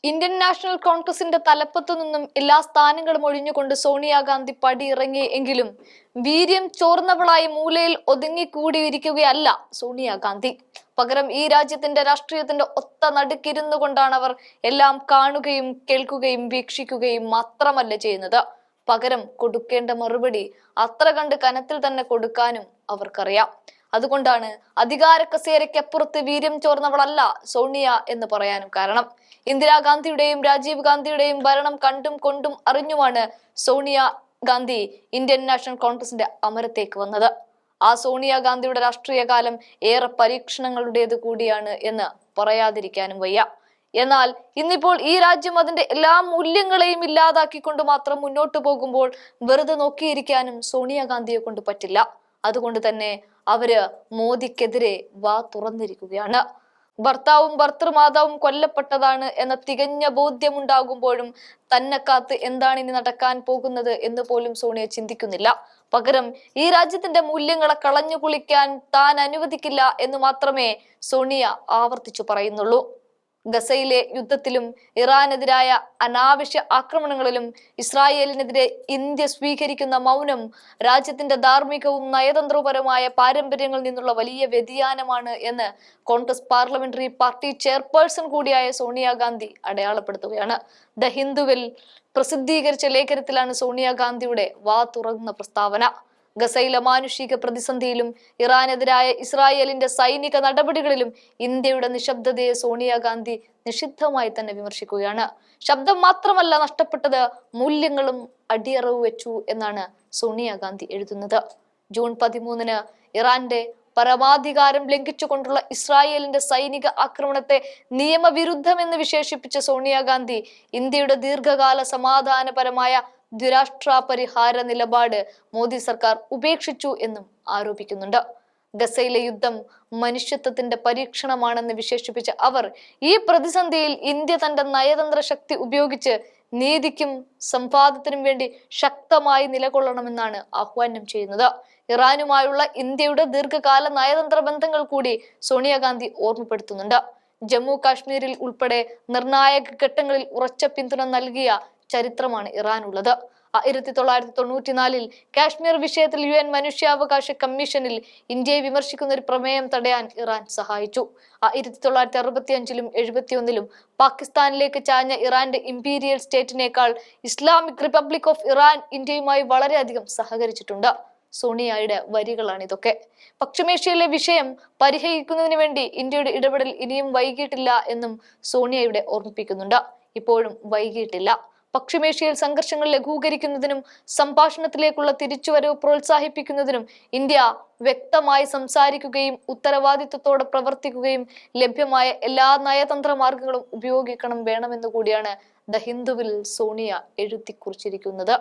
Indian national കോൺഗ്രസിന്റെ തലപ്പത്തു നിന്നും എല്ലാ സ്ഥാനങ്ങളും ഒഴിഞ്ഞുകൊണ്ട് സോണിയാഗാന്ധി പടിയിറങ്ങി എങ്കിലും വീര്യം ചോർന്നവളായി മൂലയിൽ ഒതുങ്ങിക്കൂടിയിരിക്കുകയല്ല സോണിയാഗാന്ധി. പകരം ഈ രാജ്യത്തിന്റെ രാഷ്ട്രീയത്തിന്റെ ഒത്ത നടുക്കിരുന്നു കൊണ്ടാണ് അവർ എല്ലാം കാണുകയും കേൾക്കുകയും വീക്ഷിക്കുകയും മാത്രമല്ല ചെയ്യുന്നത്. പകരം കൊടുക്കേണ്ട മറുപടി അത്ര കണ്ട് കനത്തിൽ തന്നെ കൊടുക്കാനും അവർക്കറിയാം. അതുകൊണ്ടാണ് അധികാര കസേരയ്ക്കപ്പുറത്ത് വീര്യം ചോർന്നവളല്ല സോണിയ എന്ന് പറയാനും കാരണം. ഇന്ദിരാഗാന്ധിയുടെയും രാജീവ് ഗാന്ധിയുടെയും ഭരണം കണ്ടും കൊണ്ടും അറിഞ്ഞുമാണ് സോണിയ ഗാന്ധി ഇന്ത്യൻ നാഷണൽ കോൺഗ്രസിന്റെ അമരത്തേക്ക് വന്നത്. ആ സോണിയ ഗാന്ധിയുടെ രാഷ്ട്രീയ കാലം ഏറെ പരീക്ഷണങ്ങളുടേത് കൂടിയാണ് എന്ന് പറയാതിരിക്കാനും വയ്യ. എന്നാൽ ഇന്നിപ്പോൾ ഈ രാജ്യം അതിന്റെ എല്ലാ മൂല്യങ്ങളെയും ഇല്ലാതാക്കിക്കൊണ്ട് മാത്രം മുന്നോട്ട് പോകുമ്പോൾ വെറുതെ നോക്കിയിരിക്കാനും സോണിയാഗാന്ധിയെ കൊണ്ട് പറ്റില്ല. അതുകൊണ്ട് തന്നെ അവര് മോദിക്കെതിരെ വാ തുറന്നിരിക്കുകയാണ്. ഭർത്താവും ഭർത്തൃമാതാവും കൊല്ലപ്പെട്ടതാണ് എന്ന തികഞ്ഞ ബോധ്യമുണ്ടാകുമ്പോഴും തന്നെ കാത്ത് എന്താണ് ഇനി നടക്കാൻ പോകുന്നത് എന്ന് പോലും സോണിയ ചിന്തിക്കുന്നില്ല. പകരം ഈ രാജ്യത്തിന്റെ മൂല്യങ്ങളെ കളഞ്ഞു കുളിക്കാൻ താൻ അനുവദിക്കില്ല എന്ന് മാത്രമേ സോണിയ ആവർത്തിച്ചു പറയുന്നുള്ളൂ. ഗസയിലെ യുദ്ധത്തിലും ഇറാനെതിരായ അനാവശ്യ ആക്രമണങ്ങളിലും ഇസ്രായേലിനെതിരെ ഇന്ത്യ സ്വീകരിക്കുന്ന മൗനം രാജ്യത്തിന്റെ ധാർമ്മികവും നയതന്ത്രപരമായ പാരമ്പര്യങ്ങളിൽ നിന്നുള്ള വലിയ വ്യതിയാനമാണ് എന്ന് കോൺഗ്രസ് പാർലമെന്ററി പാർട്ടി ചെയർപേഴ്സൺ കൂടിയായ സോണിയാഗാന്ധി അടയാളപ്പെടുത്തുകയാണ്. ദ ഹിന്ദുവിൽ പ്രസിദ്ധീകരിച്ച ലേഖനത്തിലാണ് സോണിയാഗാന്ധിയുടെ വാ തുറന്ന പ്രസ്താവന. ഗസയിലെ മാനുഷിക പ്രതിസന്ധിയിലും ഇറാനെതിരായ ഇസ്രായേലിന്റെ സൈനിക നടപടികളിലും ഇന്ത്യയുടെ നിശബ്ദതയെ സോണിയാഗാന്ധി നിഷിദ്ധമായി തന്നെ വിമർശിക്കുകയാണ്. ശബ്ദം മാത്രമല്ല നഷ്ടപ്പെട്ടത്, മൂല്യങ്ങളും അടിയറവ് വെച്ചു എന്നാണ് സോണിയാഗാന്ധി എഴുതുന്നത്. ജൂൺ 13 ഇറാന്റെ പരമാധികാരം ലംഘിച്ചുകൊണ്ടുള്ള ഇസ്രായേലിന്റെ സൈനിക ആക്രമണത്തെ നിയമവിരുദ്ധമെന്ന് വിശേഷിപ്പിച്ച സോണിയാഗാന്ധി ഇന്ത്യയുടെ ദീർഘകാല സമാധാനപരമായ ദ്വിരാഷ്ട്ര പരിഹാര നിലപാട് മോദി സർക്കാർ ഉപേക്ഷിച്ചു എന്നും ആരോപിക്കുന്നുണ്ട്. ഗസയിലെ യുദ്ധം മനുഷ്യത്വത്തിന്റെ പരീക്ഷണമാണെന്ന് വിശേഷിപ്പിച്ച അവർ ഈ പ്രതിസന്ധിയിൽ ഇന്ത്യ തന്റെ നയതന്ത്ര ശക്തി ഉപയോഗിച്ച് നീതിക്കും സംവാദത്തിനും വേണ്ടി ശക്തമായി നിലകൊള്ളണമെന്നാണ് ആഹ്വാനം ചെയ്യുന്നത്. ഇറാനുമായുള്ള ഇന്ത്യയുടെ ദീർഘകാല നയതന്ത്ര ബന്ധങ്ങൾ കൂടി സോണിയാഗാന്ധി ഓർമ്മപ്പെടുത്തുന്നുണ്ട്. ജമ്മു കാശ്മീരിൽ ഉൾപ്പെടെ നിർണായക ഘട്ടങ്ങളിൽ ഉറച്ച പിന്തുണ നൽകിയ ചരിത്രമാണ് ഇറാനുള്ളത്. 1994 കാശ്മീർ വിഷയത്തിൽ UN മനുഷ്യാവകാശ കമ്മീഷനിൽ ഇന്ത്യയെ വിമർശിക്കുന്ന ഒരു പ്രമേയം തടയാൻ ഇറാൻ സഹായിച്ചു. 1965-ലും 1971-ലും പാകിസ്ഥാനിലേക്ക് ചാഞ്ഞ ഇറാന്റെ ഇംപീരിയൽ സ്റ്റേറ്റിനേക്കാൾ ഇസ്ലാമിക് റിപ്പബ്ലിക് ഓഫ് ഇറാൻ ഇന്ത്യയുമായി വളരെയധികം സഹകരിച്ചിട്ടുണ്ട്. സോണിയയുടെ വരികളാണ് ഇതൊക്കെ. പശ്ചിമേഷ്യയിലെ വിഷയം പരിഹരിക്കുന്നതിന് വേണ്ടി ഇന്ത്യയുടെ ഇടപെടൽ ഇനിയും വൈകിട്ടില്ല എന്നും സോണിയയുടെ ഓർമ്മിപ്പിക്കുന്നുണ്ട്. ഇപ്പോഴും വൈകിട്ടില്ല. പശ്ചിമേഷ്യയിൽ സംഘർഷങ്ങൾ ലഘൂകരിക്കുന്നതിനും സംഭാഷണത്തിലേക്കുള്ള തിരിച്ചുവരവ് പ്രോത്സാഹിപ്പിക്കുന്നതിനും ഇന്ത്യ വ്യക്തമായി സംസാരിക്കുകയും ഉത്തരവാദിത്വത്തോടെ പ്രവർത്തിക്കുകയും ലഭ്യമായ എല്ലാ നയതന്ത്ര മാർഗങ്ങളും ഉപയോഗിക്കണം വേണമെന്ന് കൂടിയാണ് ദ ഹിന്ദുവിൽ സോണിയ എഴുതി കുറിച്ചിരിക്കുന്നത്.